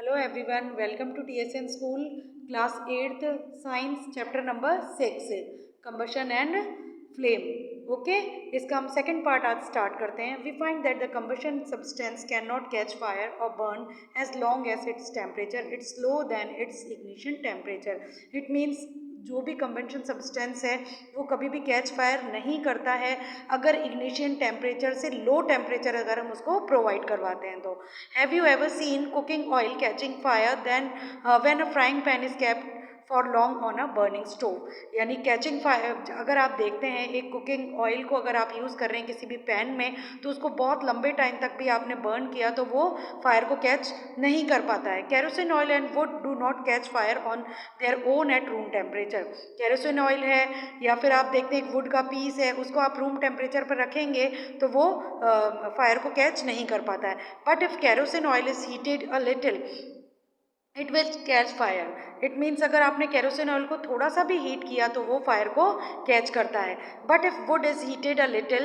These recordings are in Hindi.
Hello everyone, welcome to TSN School, class 8th Science, chapter number 6, Combustion and Flame. Okay इसका हम सेकेंड पार्ट आज स्टार्ट करते हैं. We find that the combustion substance cannot catch fire or burn as long as its temperature it's lower than its ignition temperature. It means जो भी कंबेंशन सब्सटेंस है वो कभी भी कैच फायर नहीं करता है अगर इग्निशन टेम्परेचर से लो टेम्परेचर अगर हम उसको प्रोवाइड करवाते हैं तो. Have you ever seen cooking oil catching fire then when a frying pan is kept for long on a burning stove. यानी कैचिंग फायर अगर आप देखते हैं एक कुकिंग ऑयल को अगर आप यूज़ कर रहे हैं किसी भी पैन में तो उसको बहुत लंबे टाइम तक भी आपने बर्न किया तो वो फायर को कैच नहीं कर पाता है. Kerosene oil and would do not catch fire on their own eight room temperature. Kerosene oil है या फिर आप देखते हैं एक वुड का पीस है उसको आप रूम टेम्परेचर पर रखेंगे तो वो फायर को कैच नहीं कर पाता है. But if kerosene oil is heated a little it will catch fire. It means अगर आपने कैरोसिन ऑयल को थोड़ा सा भी हीट किया तो वो फायर को कैच करता है. But if would is heated a little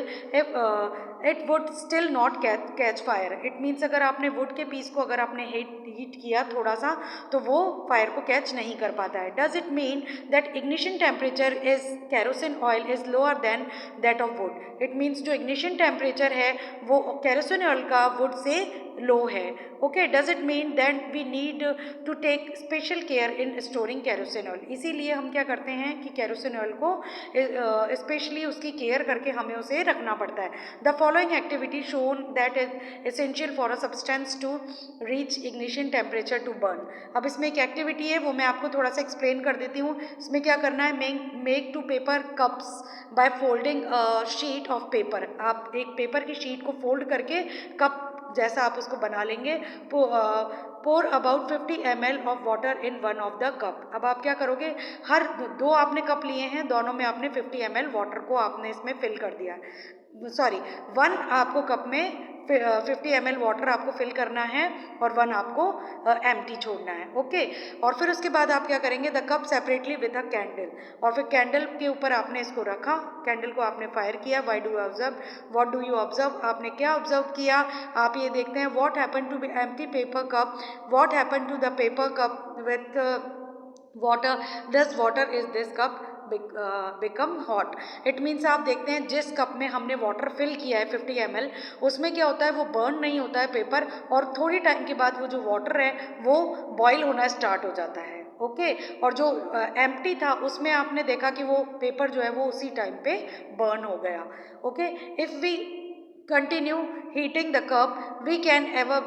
it would still not catch fire. It means अगर आपने वुड के पीस को अगर आपने हीट किया थोड़ा सा तो वो फायर को कैच नहीं कर पाता है. Does it mean that ignition temperature is kerosene oil is lower than that of wood. It means जो इग्निशन टेम्परेचर है वो कैरोसिन ऑयल का वुड से लो है. Okay does it mean that we need to take special care in storing kerosene oil. इसीलिए हम क्या करते हैं कि कैरोसिन ऑयल को स्पेशली उसकी केयर करके हमें उसे रखना पड़ता है. The following activity shown that is essential for a substance to reach ignition temperature to burn. अब इसमें एक एक्टिविटी है वो मैं आपको थोड़ा सा एक्सप्लेन कर देती हूँ. इसमें क्या करना है make two paper cups by folding sheet of paper. आप एक पेपर की शीट को फोल्ड करके कप जैसा आप उसको बना लेंगे. Pour about 50 ml of water in one of the cup. अब आप क्या करोगे हर दो आपने कप लिए हैं दोनों में आपने 50 ml वाटर को आपने इसमें फिल कर दिया. सॉरी वन आपको कप में 50 ml वाटर आपको फिल करना है और वन आपको एम्प्टी छोड़ना है. ओके और फिर उसके बाद आप क्या करेंगे the cup separately with a candle. और फिर कैंडल के ऊपर आपने इसको रखा कैंडल को आपने फायर किया. Why do you observe what do you observe. आपने क्या ऑब्जर्व किया आप ये देखते हैं what happen to be empty paper cup what happen to the paper cup with water this water is this cup become hot. It means आप देखते हैं जिस कप में हमने वाटर फिल किया है 50 ml उसमें क्या होता है वो बर्न नहीं होता है पेपर और थोड़ी टाइम के बाद वो जो वाटर है वो बॉयल होना स्टार्ट हो जाता है. ओके और जो एम्प्टी था उसमें आपने देखा कि वो पेपर जो है वो उसी टाइम पे बर्न हो गया. Okay if we continue heating the cup we can ever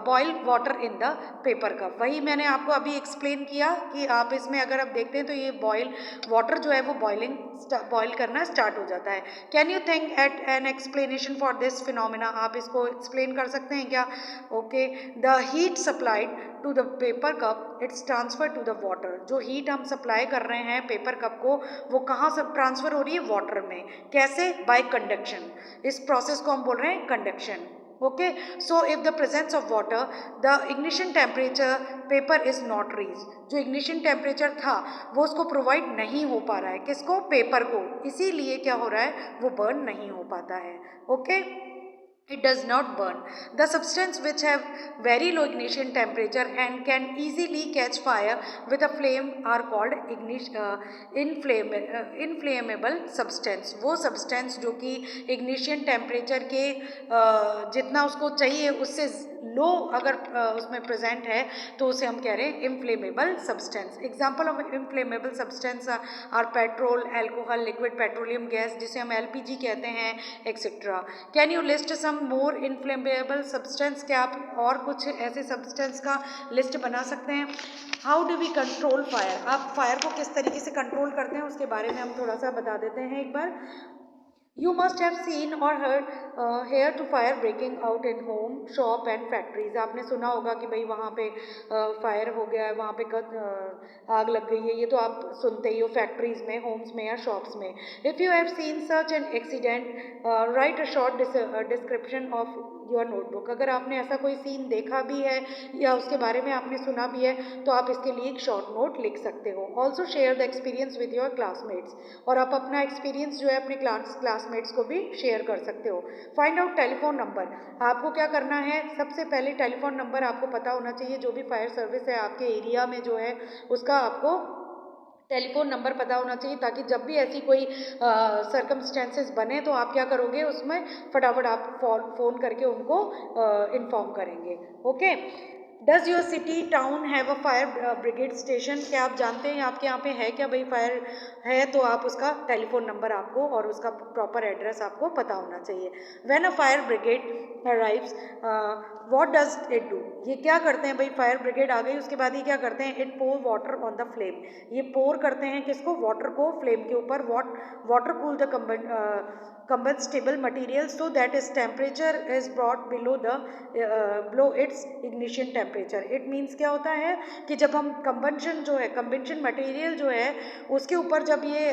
boil water in the paper cup. वही मैंने आपको अभी एक्सप्लेन किया कि आप इसमें अगर आप देखते हैं तो ये बॉयल वाटर जो है वो बॉयल करना स्टार्ट हो जाता है. Can you think at an explanation for this phenomena. आप इसको एक्सप्लेन कर सकते हैं क्या. Okay the heat supplied to the paper cup it's transfer to the water. जो हीट हम सप्लाई कर रहे हैं पेपर कप को वो कहाँ से ट्रांसफर हो रही है वाटर में. कैसे बाय कंडक्शन. इस प्रोसेस को हम बोल रहे हैं conduction. Okay so if the presence of water the ignition temperature paper is not reach. जो इग्निशन टेम्परेचर था वो उसको प्रोवाइड नहीं हो पा रहा है किसको पेपर को. इसीलिए क्या हो रहा है वो बर्न नहीं हो पाता है. Okay it does not burn. The substance which have very low ignition temperature and can easily catch fire with a flame are called inflammable substance. वो substance जो कि ignition temperature के जितना उसको चाहिए उससे लो अगर उसमें प्रेजेंट है तो उसे हम कह रहे हैं inflammable substance. Example of inflammable substance are petrol alcohol liquid petroleum gas जिसे हम LPG कहते हैं etcetera. Can you list some more inflammable substance. क्या आप और कुछ ऐसे सब्सटेंस का लिस्ट बना सकते हैं. How do we control fire. आप फायर को किस तरीके से कंट्रोल करते हैं उसके बारे में हम थोड़ा सा बता देते हैं एक बार. You must have seen or heard hear to fire breaking out in home, shop and factories. आपने सुना होगा कि भाई वहाँ पे फायर हो गया है वहाँ पे आग लग गई है. ये तो आप सुनते ही हो फैक्ट्रीज में होम्स में या शॉप्स में. If you have seen such an accident write a short description of your notebook. अगर आपने ऐसा कोई सीन देखा भी है या उसके बारे में आपने सुना भी है तो आप इसके लिए एक शॉर्ट नोट लिख सकते हो। Also share the experience with your classmates, और आप अपना एक्सपीरियंस जो है अपने क्लासमेट्स को भी शेयर कर सकते हो। Find out telephone number. आपको क्या करना है, सबसे पहले टेलीफोन नंबर आपको पता होना चाहिए। जो भी फायर सर्विस है आपके एरिया में जो है उसका आपको टेलीफोन नंबर पता होना चाहिए, ताकि जब भी ऐसी कोई सर्कमस्टेंसेस बने तो आप क्या करोगे, उसमें फटाफट आप फ़ोन करके उनको इन्फॉर्म करेंगे। Okay. Does your city town have a fire brigade station? क्या आप जानते हैं आपके यहाँ पे है क्या भाई फायर है? तो आप उसका टेलीफोन नंबर आपको और उसका प्रॉपर एड्रेस आपको पता होना चाहिए। When a fire brigade arrives what does it do? ये क्या करते हैं भाई, फायर ब्रिगेड आ गई उसके बाद ये क्या करते हैं, it pour water on the flame. ये पोर करते हैं किसको, वाटर को फ्लेम के ऊपर। Water cool the combustible material so that its temperature is brought below its ignition temperature. It means क्या होता है कि जब हम कंबंशन मटेरियल जो है उसके ऊपर जब ये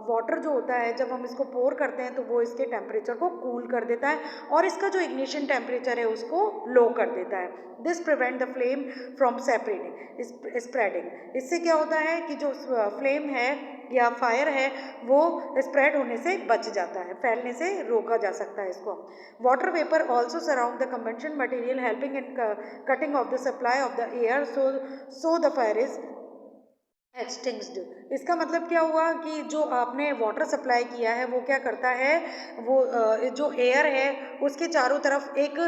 वाटर जो होता है जब हम इसको पोर करते हैं तो वो इसके टेम्परेचर को कूल कर देता है और इसका जो इग्निशन टेम्परेचर है उसको लो कर देता है। This prevent the flame from spreading. इससे क्या होता है कि जो फ्लेम है या फायर है वो स्प्रेड होने से बच जाता है, फैलने से रोका जा सकता है इसको। Water vapour also surround the combustion material helping in cutting off the supply of the air so the fire is extinguished. इसका मतलब क्या हुआ कि जो आपने वाटर सप्लाई किया है वो क्या करता है, वो जो एयर है उसके चारों तरफ एक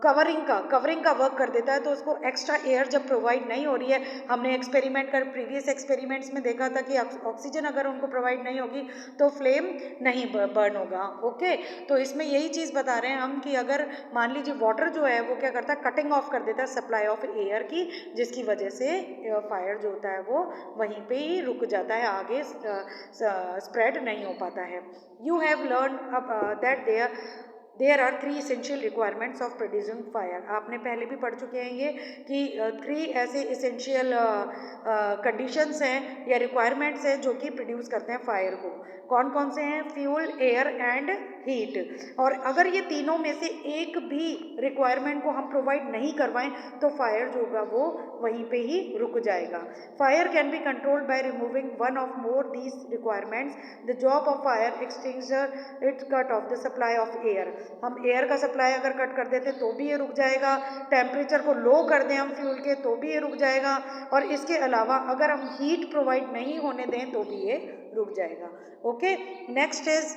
कवरिंग का वर्क कर देता है। तो उसको एक्स्ट्रा एयर जब प्रोवाइड नहीं हो रही है, हमने प्रीवियस एक्सपेरिमेंट्स में देखा था कि ऑक्सीजन अगर उनको प्रोवाइड नहीं होगी तो फ्लेम नहीं बर्न होगा। ओके, तो इसमें यही चीज़ बता रहे हैं हम कि अगर मान लीजिए वाटर जो है वो क्या करता है, कटिंग ऑफ कर देता है सप्लाई ऑफ एयर की, जिसकी वजह से फायर जो होता है वो वहीं पे ही रुक जाता है, आगे स्प्रेड नहीं हो पाता है। You have learn that there are 3 essential requirements of producing fire. आपने पहले भी पढ़ चुके हैं ये कि 3 ऐसे इसेंशियल कंडीशंस हैं या रिक्वायरमेंट्स हैं जो कि प्रोड्यूस करते हैं फायर को। कौन कौन से हैं, फ्यूल, एयर एंड हीट। और अगर ये तीनों में से एक भी रिक्वायरमेंट को हम प्रोवाइड नहीं करवाएं तो फायर जो होगा वो वहीं पे ही रुक जाएगा। Fire can be controlled by removing one of more these requirements. The job of fire extinguisher it cut off the supply of air. हम एयर का सप्लाई अगर कट कर देते तो भी ये रुक जाएगा, टेम्परेचर को लो कर दें हम फ्यूल के तो भी ये रुक जाएगा, और इसके अलावा अगर हम हीट प्रोवाइड नहीं होने दें तो भी ये रुक जाएगा। Okay, next is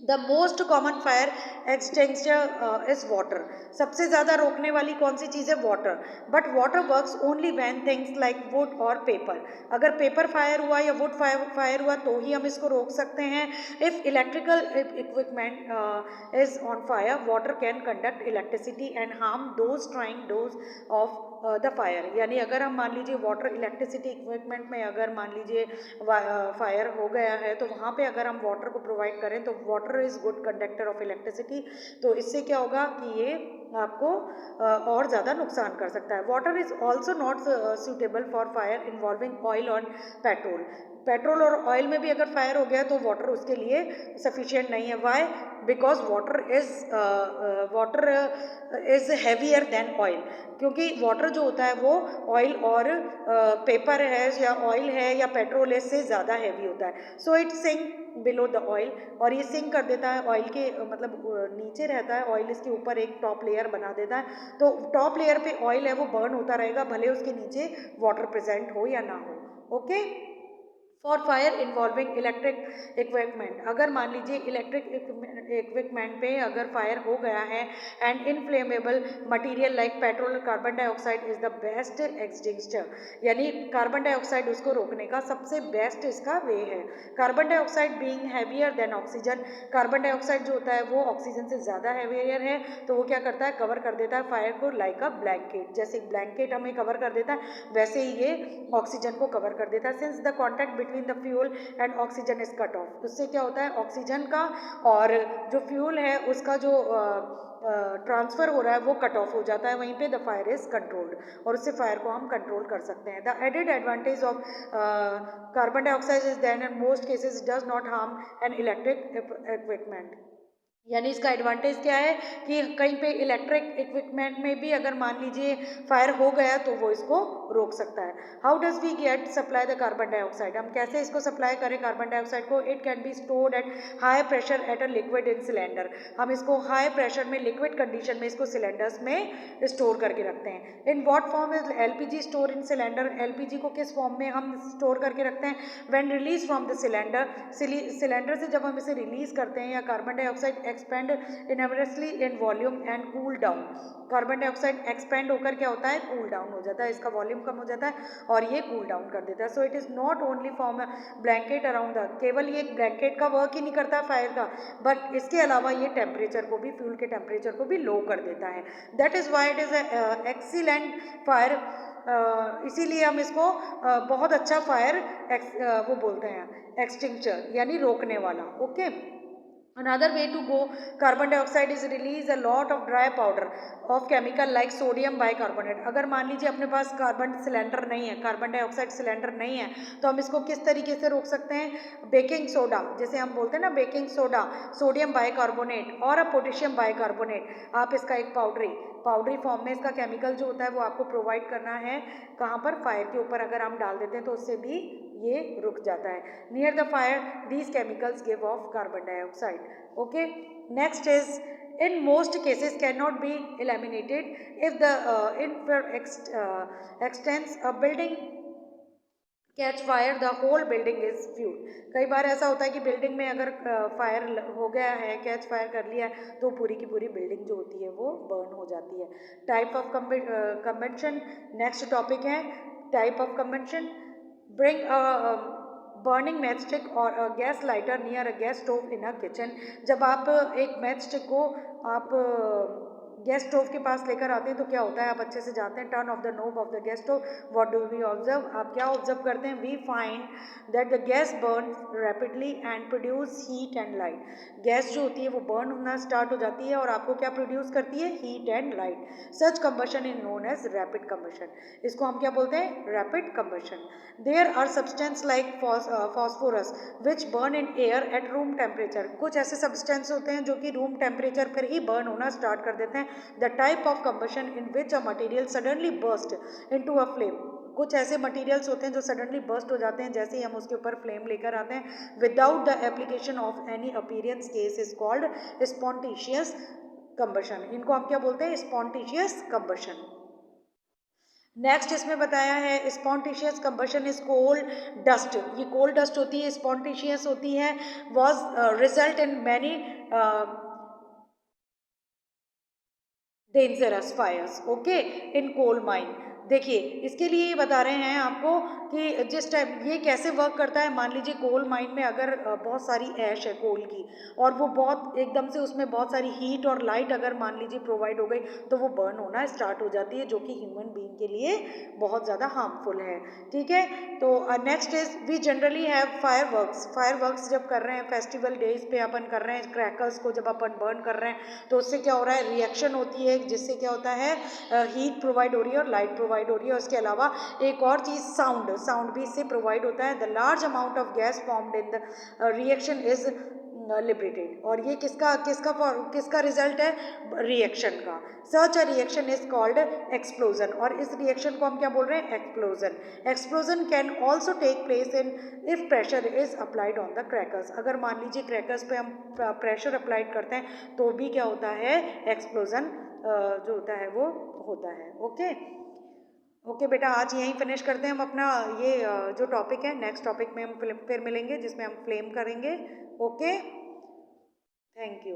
the most common fire extinguisher is water. सबसे ज़्यादा रोकने वाली कौन सी चीज़ है, water. But water works only when things like would और पेपर। अगर पेपर फायर हुआ या वुड फायर हुआ तो ही हम इसको रोक सकते हैं। If electrical equipment is on fire water can conduct electricity and harm those trying dose of the fire. यानी अगर हम मान लीजिए वाटर इलेक्ट्रिसिटी इक्विपमेंट में अगर मान लीजिए फायर हो गया है तो वहाँ पे अगर हम वाटर को प्रोवाइड करें तो water is good conductor of electricity, तो इससे क्या होगा कि ये आपको और ज़्यादा नुकसान कर सकता है। Water is also not suitable for fire involving oil और पेट्रोल और ऑयल में भी अगर फायर हो गया तो वाटर उसके लिए सफिशिएंट नहीं है। Why? Because water is heavier than oil. क्योंकि वाटर जो होता है वो ऑयल और पेपर है या ऑयल है या पेट्रोल है इससे ज़्यादा हैवी होता है। So it sink below the oil, और ये सिंक कर देता है ऑयल के मतलब नीचे रहता है ऑयल, इसके ऊपर एक टॉप लेयर बना देता है, तो टॉप लेयर पे ऑयल है वो बर्न होता रहेगा भले उसके नीचे वाटर प्रेजेंट हो या ना हो। Okay, for fire involving electric equipment. अगर मान लीजिए इलेक्ट्रिक इक्विपमेंट पे अगर फायर हो गया है and inflammable material like petrol, carbon dioxide is the best extinguisher. यानी कार्बन डाइऑक्साइड उसको रोकने का सबसे बेस्ट इसका वे है। Carbon dioxide being heavier than oxygen. Carbon dioxide जो होता है वो ऑक्सीजन से ज़्यादा हैवियर है, तो वो क्या करता है, कवर कर देता है फायर को लाइक अ ब्लैंकेट। जैसे ब्लैंकेट हमें कवर कर देता है वैसे ही ये ऑक्सीजन को कवर कर देता है। Since the contact between the fuel and oxygen is cut off. उससे क्या होता है, ऑक्सीजन का और जो फ्यूल है उसका जो ट्रांसफ़र हो रहा है वो कट ऑफ हो जाता है, वहीं पे द फायर इज़ कंट्रोल्ड, और उससे फायर को हम कंट्रोल कर सकते हैं। The added advantage of carbon dioxide is then in most cases does not harm an electric equipment. यानी इसका एडवांटेज क्या है कि कहीं पे इलेक्ट्रिक इक्विपमेंट में भी अगर मान लीजिए फायर हो गया तो वो इसको रोक सकता है। How does we get supply the carbon dioxide, हम कैसे इसको सप्लाई करें कार्बन डाइऑक्साइड को? It can be stored at high pressure at a liquid in cylinder, हम इसको हाई प्रेशर में लिक्विड कंडीशन में इसको सिलेंडर्स में स्टोर करके रखते हैं। In what form is LPG store in cylinder, LPG को किस फॉर्म में हम स्टोर करके रखते हैं? When release from the cylinder, cylinder से जब हम इसे रिलीज करते हैं या carbon dioxide expand inversely in volume and cool down, carbon dioxide expand होकर क्या होता है? कूल डाउन हो जाता है, इसका वॉल्यूम कम हो जाता है और ये कूल डाउन कर देता है। So it is not only form blanket around the, केवल ये ब्लैंकेट का वर्क ही नहीं करता फायर का, बट इसके अलावा ये टेम्परेचर को भी, फ्यूल के टेम्परेचर को भी लो कर देता है। That is why it is excellent fire, इसीलिए हम इसको बहुत अच्छा फायर वो बोलते हैं एक्सटिंक्चर, यानी रोकने वाला। Okay, another way to go carbon dioxide is release a lot of dry powder of chemical like sodium bicarbonate। अगर मान लीजिए अपने पास कार्बन सिलेंडर नहीं है, कार्बन डाइऑक्साइड सिलेंडर नहीं है, तो हम इसको किस तरीके से रोक सकते हैं? बेकिंग सोडा, जैसे हम बोलते हैं ना बेकिंग सोडा, सोडियम बाइकार्बोनेट और पोटेशियम बाइकार्बोनेट, आप इसका एक पाउडरी फॉर्म में इसका केमिकल जो होता है वो आपको प्रोवाइड करना है। कहाँ पर? फायर के ऊपर अगर हम डाल देते हैं तो उससे भी ये रुक जाता है। Near the fire these chemicals give of carbon dioxide. Okay, next is in most cases cannot be eliminated if the extends a building catch fire the whole building is fuel. कई बार ऐसा होता है कि बिल्डिंग में अगर फायर हो गया है, कैच फायर कर लिया है, तो पूरी की पूरी बिल्डिंग जो होती है वो बर्न हो जाती है। Type of convention, next topic है type of convention. Bring burning match stick और gas lighter near a gas stove in a kitchen. जब आप एक मैच स्टिक को आप गैस स्टोव के पास लेकर आते हैं तो क्या होता है? आप अच्छे से जानते हैं, turn off the knob of the gas stove, what do we observe, आप क्या ऑब्जर्व करते हैं? We find that the gas burn rapidly and produce heat and light. Gas जो होती है वो बर्न होना स्टार्ट हो जाती है और आपको क्या प्रोड्यूस करती है? Heat and light. Such combustion is known as rapid combustion, इसको हम क्या बोलते हैं? Rapid combustion. There are substance like phosphorus which burn in air at room temperature, कुछ ऐसे सब्सटेंस होते हैं जो कि रूम टेम्परेचर पर ही बर्न होना स्टार्ट कर देते हैं। The type of combustion in which a material suddenly burst into a flame, कुछ ऐसे मटेरियल्स होते हैं जो सडनली बर्स्ट हो जाते हैं जैसे ही हम उसके ऊपर फ्लेम लेकर आते हैं without the application of any appearance case is called spontaneous combustion. इनको हम क्या बोलते हैं? Spontaneous combustion. नेक्स्ट इसमें बताया है spontaneous combustion is coal dust, ये कोल डस्ट होती है, स्पॉन्टेनियस होती है, was result in many dangerous fires. Okay, in coal mine. देखिए इसके लिए बता रहे हैं आपको कि जिस टाइम ये कैसे वर्क करता है, मान लीजिए कोल माइन में अगर बहुत सारी ऐश है कोल की और वो बहुत एकदम से उसमें बहुत सारी हीट और लाइट अगर मान लीजिए प्रोवाइड हो गई तो वो बर्न होना स्टार्ट हो जाती है, जो कि ह्यूमन बीइंग के लिए बहुत ज़्यादा हार्मफुल है। ठीक है, तो next is we generally have fireworks जब कर रहे हैं फेस्टिवल डेज पे अपन कर रहे हैं, क्रैकर्स को जब अपन बर्न कर रहे हैं तो उससे क्या हो रहा है? रिएक्शन होती है जिससे क्या होता है? हीट प्रोवाइड हो रही है और लाइट प्रोवाइड हो रही है। उसके अलावा एक और चीज़ साउंड भी इससे प्रोवाइड होता है। The large amount of gas formed in the reaction is liberated, और ये किसका रिजल्ट है? रिएक्शन का। Such a reaction is called explosion, और इस रिएक्शन को हम क्या बोल रहे हैं? Explosion. Explosion can also take place in if pressure is applied on the crackers, अगर मान लीजिए क्रैकर्स पे हम प्रेशर अप्लाइड करते हैं तो भी क्या होता है? एक्सप्लोजन जो होता है वो होता है। ओके बेटा, आज यहीं फिनिश करते हैं हम अपना ये जो टॉपिक है। नेक्स्ट टॉपिक में हम फिर मिलेंगे जिसमें हम फ्लेम करेंगे। Okay, thank you.